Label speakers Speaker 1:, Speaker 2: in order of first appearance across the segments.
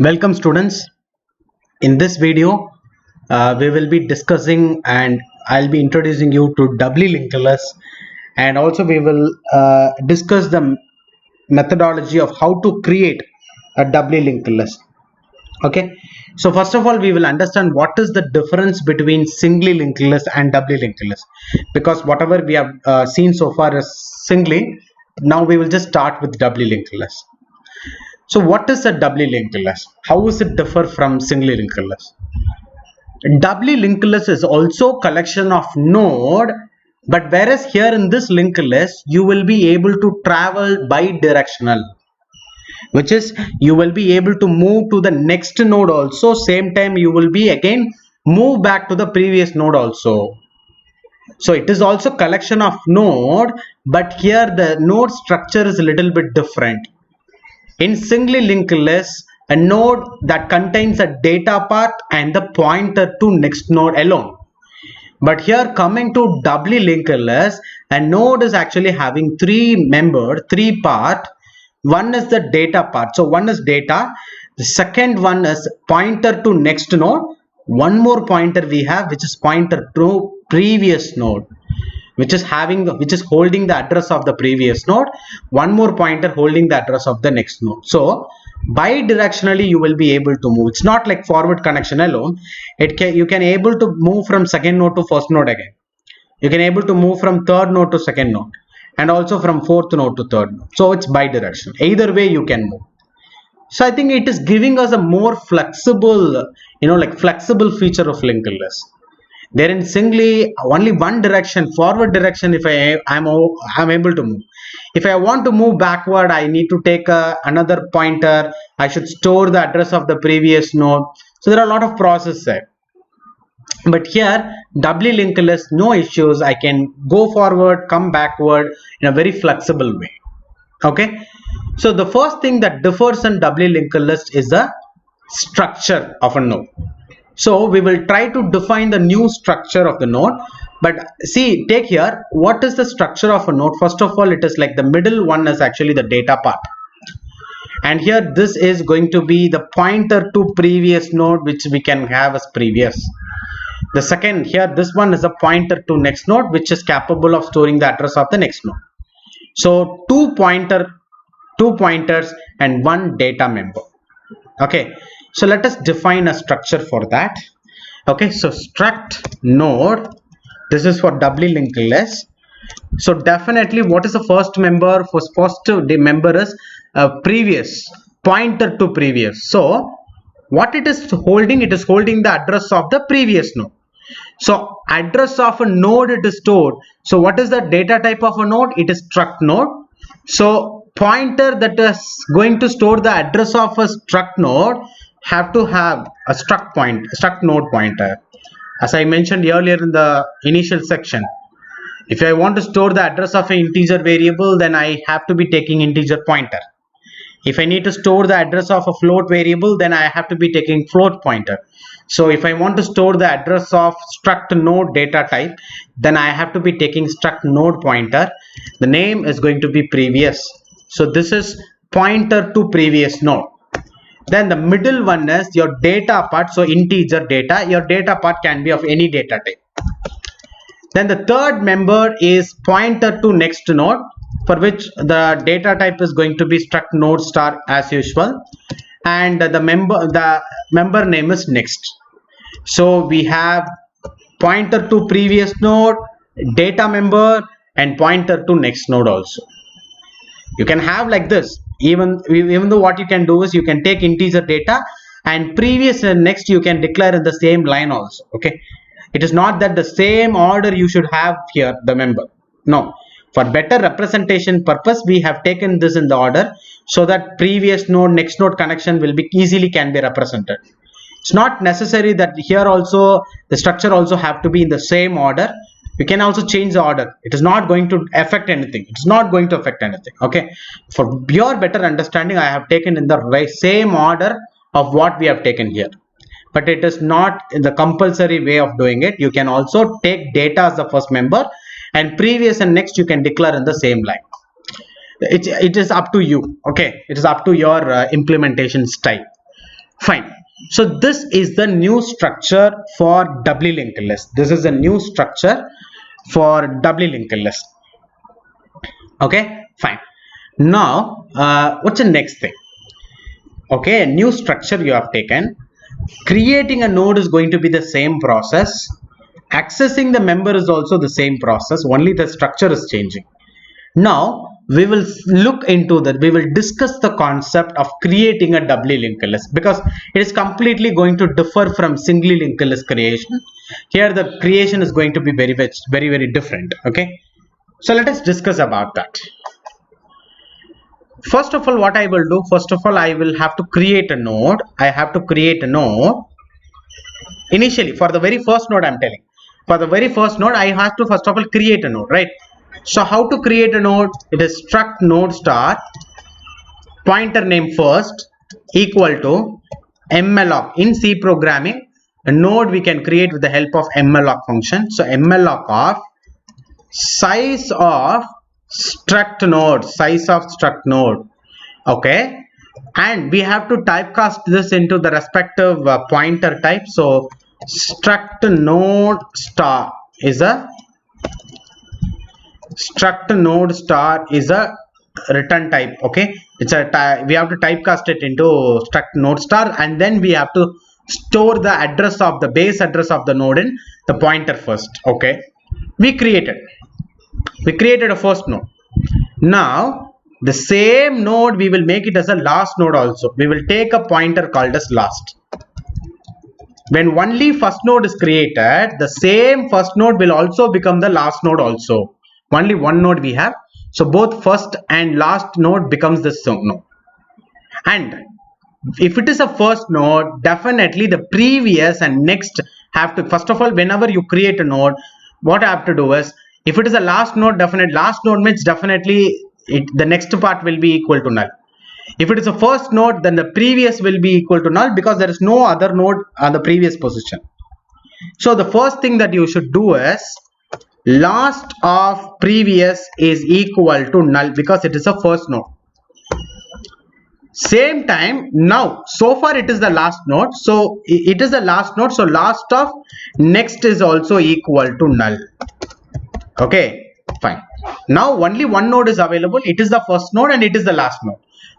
Speaker 1: Welcome students. In this video, we will be discussing and I'll be introducing you to doubly linked list, and also we will discuss the methodology of how to create a doubly linked list. Okay, so first of all we will understand what is the difference between singly linked list and doubly linked list, because whatever we have seen so far is singly. Now we will just start with doubly linked list. So what is a doubly linked list? How is it differ from singly linked list? Doubly linked list is also collection of node, but whereas here in this linked list you will be able to travel bi-directional, which is you will be able to move to the next node also, same time you will be again move back to the previous node also. So it is also collection of node, but here the node structure is a little bit different. In singly linked list, a node that contains a data part and the pointer to next node alone. But here coming to doubly linked list, a node is actually having three part. One is the data part. So one is data. The second one is pointer to next node. One more pointer we have, which is pointer to previous node, which is holding the address of the previous node. One more pointer holding the address of the next node. So bi-directionally you will be able to move. It's not like forward connection alone. You can able to move from second node to first node again. You can able to move from third node to second node, and also from fourth node to third node. So it's bi-directional. Either way you can move. So I think it is giving us a more flexible, flexible feature of linked list. There in singly only one direction, forward direction. If I'm able to move. If I want to move backward, I need to take another pointer. I should store the address of the previous node. So there are a lot of processes there. But here doubly linked list, no issues. I can go forward, come backward in a very flexible way. Okay. So the first thing that differs in doubly linked list is the structure of a node. So we will try to define the new structure of the node. But see, take here, what is the structure of a node? First of all, it is like the middle one is actually the data part. And here this is going to be the pointer to previous node, which we can have as previous. The second here, this one is a pointer to next node, which is capable of storing the address of the next node. So two pointers and one data member. Okay. So let us define a structure for that. Okay, so struct node, this is for doubly linked list. So definitely what is the first member? First member is previous, pointer to previous. So what it is holding? It is holding the address of the previous node. So address of a node it is stored. So what is the data type of a node? It is struct node. So pointer that is going to store the address of a struct node have to have a struct node pointer. As I mentioned earlier in the initial section, if I want to store the address of an integer variable, then I have to be taking integer pointer. If I need to store the address of a float variable, then I have to be taking float pointer. So if I want to store the address of struct node data type, then I have to be taking struct node pointer. The name is going to be previous. So this is pointer to previous node. Then the middle one is your data part. So integer data, your data part can be of any data type. Then the third member is pointer to next node, for which the data type is going to be struct node star as usual, and the member name is next. So we have pointer to previous node, data member, and pointer to next node also. You can have like this. Even though what you can do is you can take integer data and previous and next you can declare in the same line also. Okay, it is not that the same order you should have here the member. No, for better representation purpose we have taken this in the order, so that previous node next node connection will be easily can be represented. It's not necessary that here also the structure also have to be in the same order. You can also change the order. It is not going to affect anything. It's not going to affect anything. Okay. For your better understanding, I have taken in the same order of what we have taken here. But it is not in the compulsory way of doing it. You can also take data as the first member, and previous and next you can declare in the same line. It is up to you. Okay. It is up to your implementation style. Fine. So this is the new structure for doubly linked list. This is a new structure for doubly linked list. Okay, fine. Now, what's the next thing? Okay, a new structure you have taken. Creating a node is going to be the same process. Accessing the member is also the same process. Only the structure is changing. Now, we will look into that. We will discuss the concept of creating a doubly linked list, because it is completely going to differ from singly linked list creation. Here, the creation is going to be very different. Okay. So let us discuss about that. First of all, what I will do, first of all, I will have to create a node. I have to create a node. Initially, for the very first node, I'm telling. For the very first node, I have to first of all create a node, right? So how to create a node? It is struct node star pointer name first equal to malloc. In C programming, a node we can create with the help of malloc function. So malloc of size of struct node, okay, and we have to typecast this into the respective pointer type. So struct node star is a return type. Okay, it's a we have to typecast it into struct node star, and then we have to store the address of the base address of the node in the pointer first. Okay, we created a first node. Now the same node we will make it as a last node also. We will take a pointer called as last. When only first node is created, the same first node will also become the last node also. Only one node we have, so both first and last node becomes the node. And if it is a first node, definitely the previous and next have to, first of all, whenever you create a node, what I have to do is, if it is a last node, definitely last node means definitely the next part will be equal to null. If it is a first node, then the previous will be equal to null, because there is no other node on the previous position. So the first thing that you should do is last of previous is equal to null, because it is a first node. Same time, now so far it is the last node, so it is the last node, so last of next is also equal to null. Okay, fine. Now only one node is available. It is the first node and it is the last node.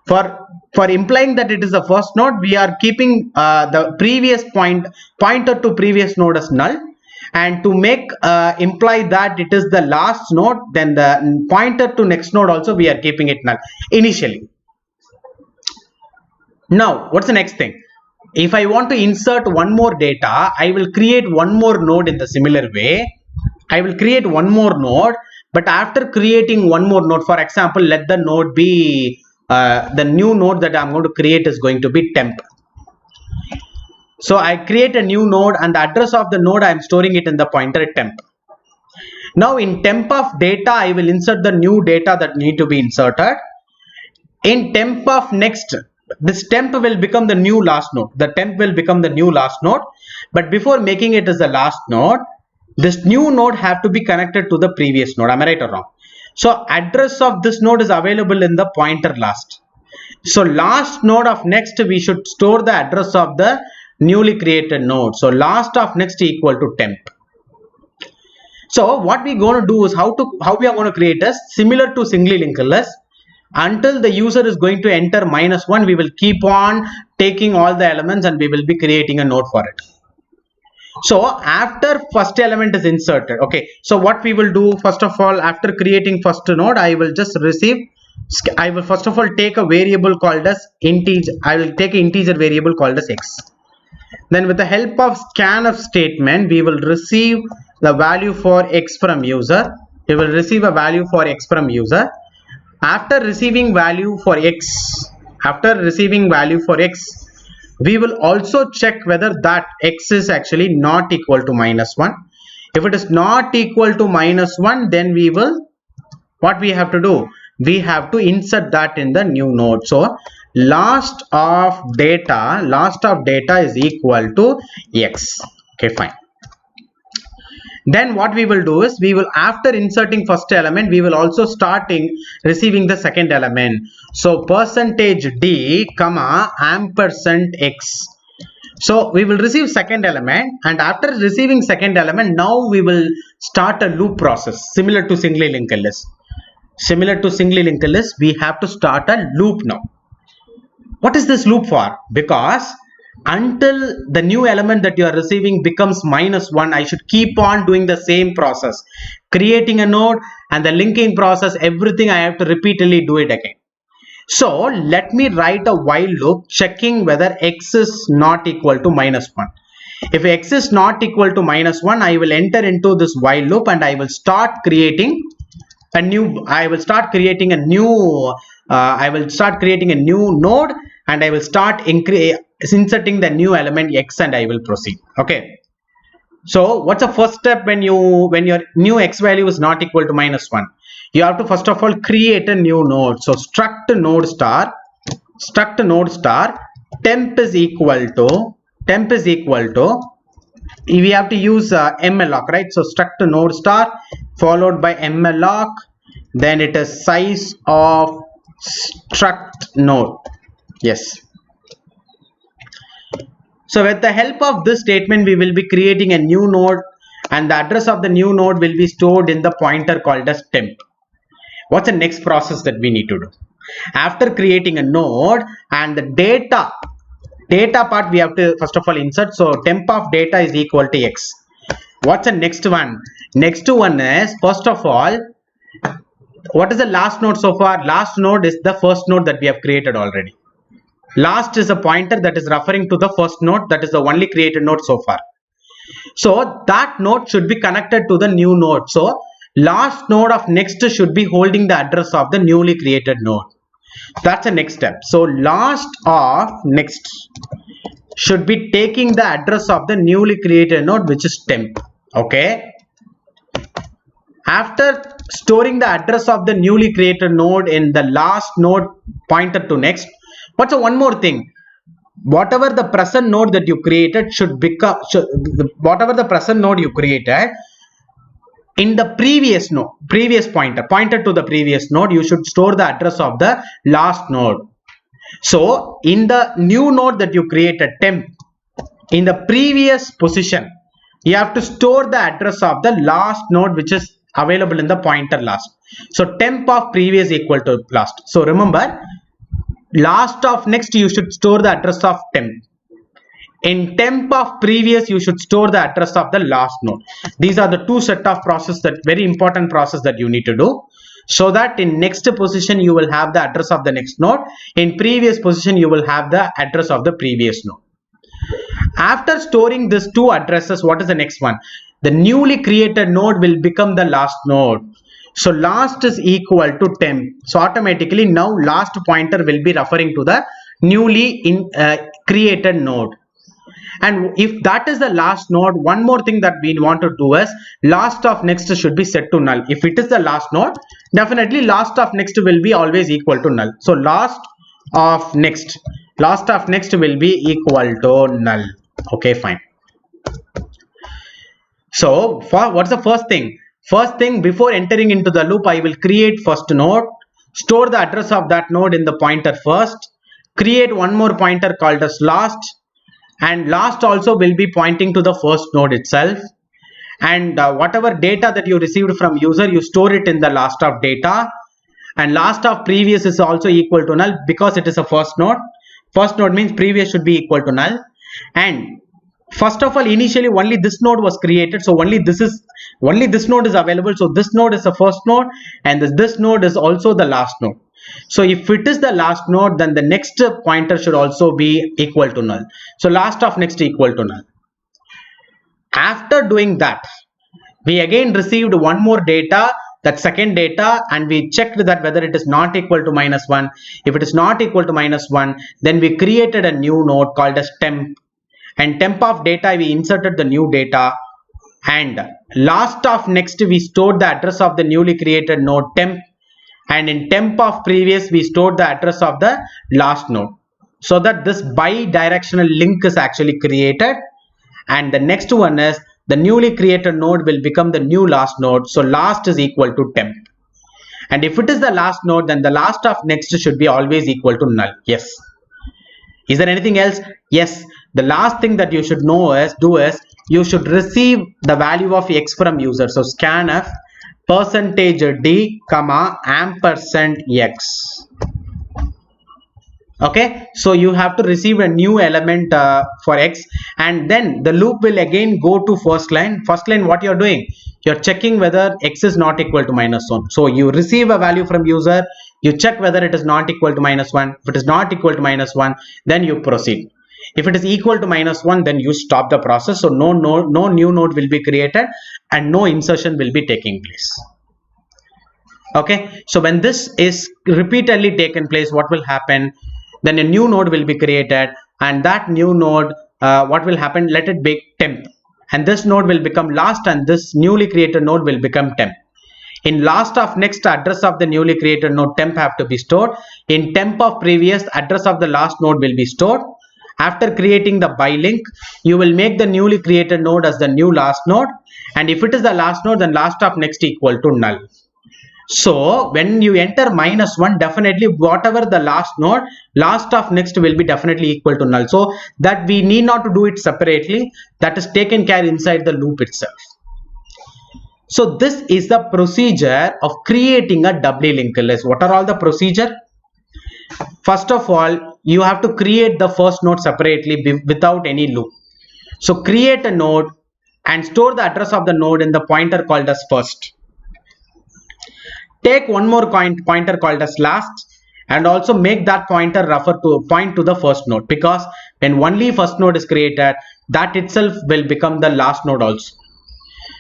Speaker 1: For implying that it is the first node, we are keeping the previous pointer to previous node as null, and to make imply that it is the last node, then the pointer to next node also we are keeping it null initially. Now what's the next thing? If I want to insert one more data, I will create one more node in the similar way. I will create one more node, but after creating one more node, for example, let the node be the new node that I'm going to create is going to be temp. So I create a new node, and the address of the node I am storing it in the pointer temp. Now in temp of data, I will insert the new data that need to be inserted. In temp of next, this temp will become the new last node. The temp will become the new last node, but before making it as the last node, this new node have to be connected to the previous node. Am I right or wrong? So address of this node is available in the pointer last. So last node of next, we should store the address of the newly created node. So last of next equal to temp. So what we going to do is how we are going to create a similar to singly linked list. Until the user is going to enter -1, we will keep on taking all the elements and we will be creating a node for it. So after first element is inserted, okay, so what we will do, first of all, after creating first node, I will just receive, I will first of all take a variable called as integer. I will take an integer variable called as x. Then with the help of scanf statement, we will receive the value for x from user. We will receive a value for x from user. After receiving value for x, we will also check whether that x is actually not equal to -1. If it is not equal to -1, then we will, what we have to do, we have to insert that in the new node. So last of data is equal to x. Okay, fine. Then what we will do is, we will, after inserting first element, we will also starting receiving the second element. So percentage D comma ampersand X. So we will receive second element, and after receiving second element, now we will start a loop process similar to singly linked list. Similar to singly linked list, we have to start a loop now. What is this loop for? Because until the new element that you are receiving becomes -1, I should keep on doing the same process, creating a node and the linking process, everything I have to repeatedly do it again. So let me write a while loop checking whether x is not equal to -1. If x is not equal to -1, I will enter into this while loop and I will start creating a new node, and I will start inserting the new element x, and I will proceed. Okay. So what's the first step when your new x value is not equal to -1? You have to first of all create a new node. So struct node star temp is equal to we have to use mloc, right? So struct node star followed by mloc, then it is size of struct node. Yes. So with the help of this statement, we will be creating a new node, and the address of the new node will be stored in the pointer called as temp. What's the next process that we need to do? After creating a node and the data part, we have to first of all insert. So temp of data is equal to x. What's the next one? Next one is, first of all, what is the last node so far? Last node is the first node that we have created already. Last is a pointer that is referring to the first node, that is the only created node so far. So that node should be connected to the new node. So last node of next should be holding the address of the newly created node. That's the next step. So last of next should be taking the address of the newly created node, which is temp. Okay. After storing the address of the newly created node in the last node pointer to next, what's one more thing? Whatever the present node that you created whatever the present node you created in the previous node, pointer to the previous node, you should store the address of the last node. So in the new node that you created, temp, in the previous position, you have to store the address of the last node which is available in the pointer last. So temp of previous equal to last. So remember, last of next you should store the address of temp. In temp of previous you should store the address of the last node. These are the two set of process, that very important process that you need to do, so that in next position you will have the address of the next node, in previous position you will have the address of the previous node. After storing these two addresses, what is the next one? The newly created node will become the last node. So last is equal to temp. So automatically now last pointer will be referring to the newly created node. And if that is the last node, one more thing that we want to do is, last of next should be set to null. If it is the last node, definitely last of next will be always equal to null. So last of next will be equal to null. Okay, fine. So what's the first thing? First thing, before entering into the loop, I will create first node, store the address of that node in the pointer first, create one more pointer called as last, and last also will be pointing to the first node itself, and whatever data that you received from user, you store it in the last of data, and last of previous is also equal to null because it is a first node. First node means previous should be equal to null. And first of all, initially only this node was created, so only this node is available. So this node is the first node, and this node is also the last node. So if it is the last node, then the next pointer should also be equal to null. So last of next equal to null. After doing that, we again received one more data, that second data, and we checked that whether it is not equal to -1. If it is not equal to -1, then we created a new node called as temp. And temp of data, we inserted the new data, and last of next we stored the address of the newly created node temp, and in temp of previous we stored the address of the last node, so that this bi-directional link is actually created. And the next one is the newly created node will become the new last node. So last is equal to temp. And if it is the last node, then the last of next should be always equal to null. Yes. Is there anything else? Yes. The last thing that you should do is you should receive the value of x from user. So scanf %d comma ampersand x. Okay, so you have to receive a new element for x, and then the loop will again go to first line. First line, what you're doing, you're checking whether x is not equal to -1. So you receive a value from user, you check whether it is not equal to -1. If it is not equal to -1, then you proceed. If it is equal to -1, then you stop the process. So no new node will be created and no insertion will be taking place. Okay, so when this is repeatedly taken place, what will happen? Then a new node will be created, and that new node, what will happen? Let it be temp, and this node will become last, and this newly created node will become temp. In last of next, address of the newly created node temp have to be stored. In temp of previous, address of the last node will be stored. After creating the by link, you will make the newly created node as the new last node, and if it is the last node, then last of next equal to null. So when you enter -1, definitely whatever the last node, last of next will be definitely equal to null. So that we need not to do it separately. That is taken care inside the loop itself. So this is the procedure of creating a doubly linked list. What are all the procedure? First of all, you have to create the first node separately without any loop. So create a node and store the address of the node in the pointer called as first. Take one more pointer called as last, and also make that pointer point to the first node, because when only first node is created, that itself will become the last node also.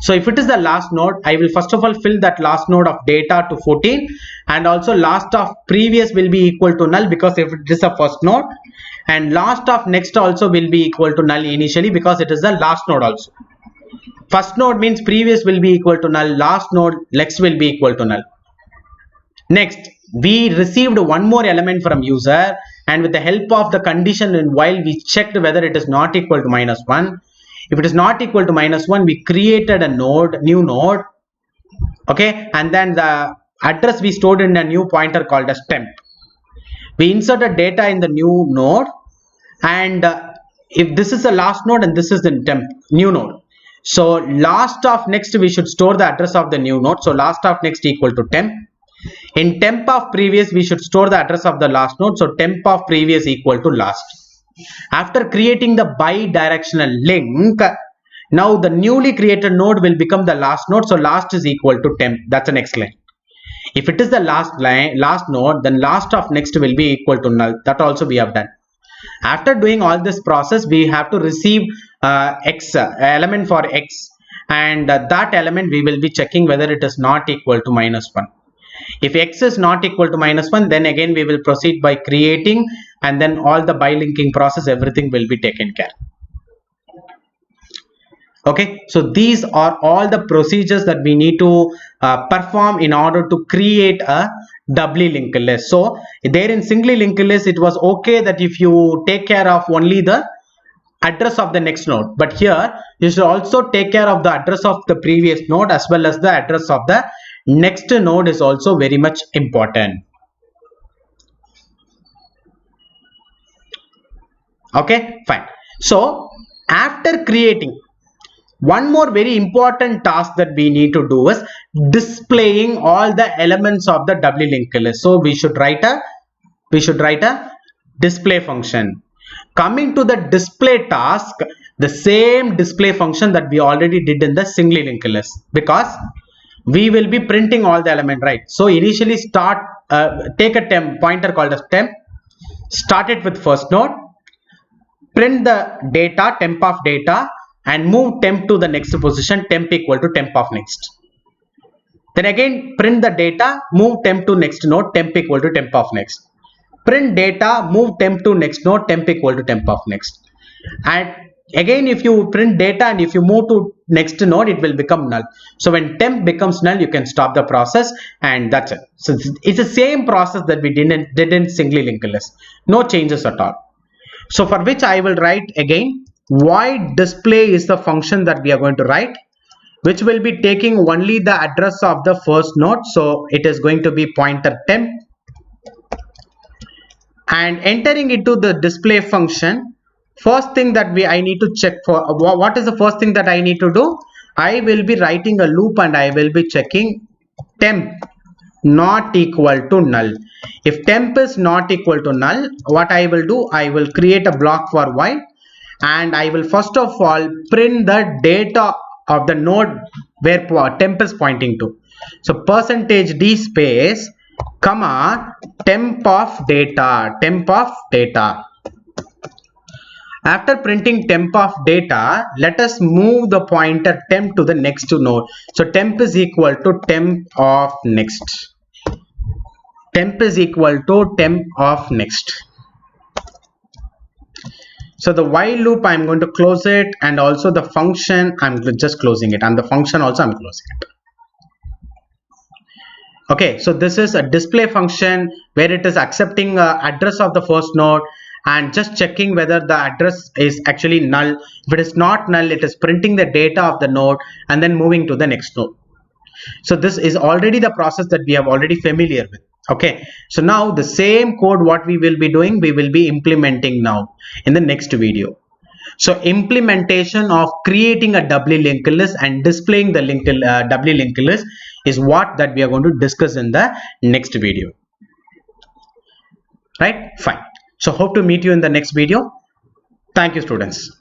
Speaker 1: So if it is the last node, I will first of all fill that last node of data to 14, and also last of previous will be equal to null, because if it is a first node, and last of next also will be equal to null initially, because it is the last node also. First node means previous will be equal to null, last node next will be equal to null. Next, we received one more element from user, and with the help of the condition and while, we checked whether it is not equal to -1. If it is not equal to -1, we created a node, new node. Okay, and then the address we stored in a new pointer called as temp. We inserted data in the new node, and if this is the last node and this is the temp new node, so last of next we should store the address of the new node. So last of next equal to temp. In temp of previous, we should store the address of the last node. So temp of previous equal to last. After creating the bi-directional link, now the newly created node will become the last node. So last is equal to temp. That's the next line. If it is the last node, then last of next will be equal to null. That also we have done. After doing all this process, we have to receive x element for x, and that element we will be checking whether it is not equal to -1. If x is not equal to -1, then again we will proceed by creating, and then all the by-linking process, everything will be taken care. Okay, so these are all the procedures that we need to perform in order to create a doubly linked list. So there in singly linked list, it was okay that if you take care of only the address of the next node, but here you should also take care of the address of the previous node as well as the address of the next node is also very much important. Okay, fine. So after creating, one more very important task that we need to do is displaying all the elements of the doubly linked list. So we should write a display function. Coming to the display task, the same display function that we already did in the singly linked list, because we will be printing all the element, right? So initially take a temp pointer called as temp, start it with first node, print the data, temp of data, and move temp to the next position, temp equal to temp of next. Then again print the data, move temp to next node, temp equal to temp of next. Print data, move temp to next node, temp equal to temp of next. And again, if you print data and if you move to next node, it will become null. So when temp becomes null, you can stop the process, and that's it. So it's the same process that we did in singly linked list. No changes at all. So for which I will write again void display is the function that we are going to write, which will be taking only the address of the first node. So it is going to be pointer temp, and entering into the display function. First thing that I need to check for, what is the first thing that I need to do? I will be writing a loop and I will be checking temp not equal to null. If temp is not equal to null, what I will do, I will create a block for while, and I will first of all print the data of the node where temp is pointing to. So %d space comma temp of data, temp of data. After printing temp of data, let us move the pointer temp to the next node. So temp is equal to temp of next. Temp is equal to temp of next. So the while loop, I'm going to close it, and also the function, I'm just closing it, and the function also I'm closing it. Okay, so this is a display function where it is accepting address of the first node and just checking whether the address is actually null. If it is not null, it is printing the data of the node and then moving to the next node. So this is already the process that we are already familiar with. Okay, so now the same code what we will be doing, we will be implementing now in the next video. So implementation of creating a doubly linked list and displaying the doubly linked list is what that we are going to discuss in the next video. Right? Fine. So hope to meet you in the next video. Thank you, students.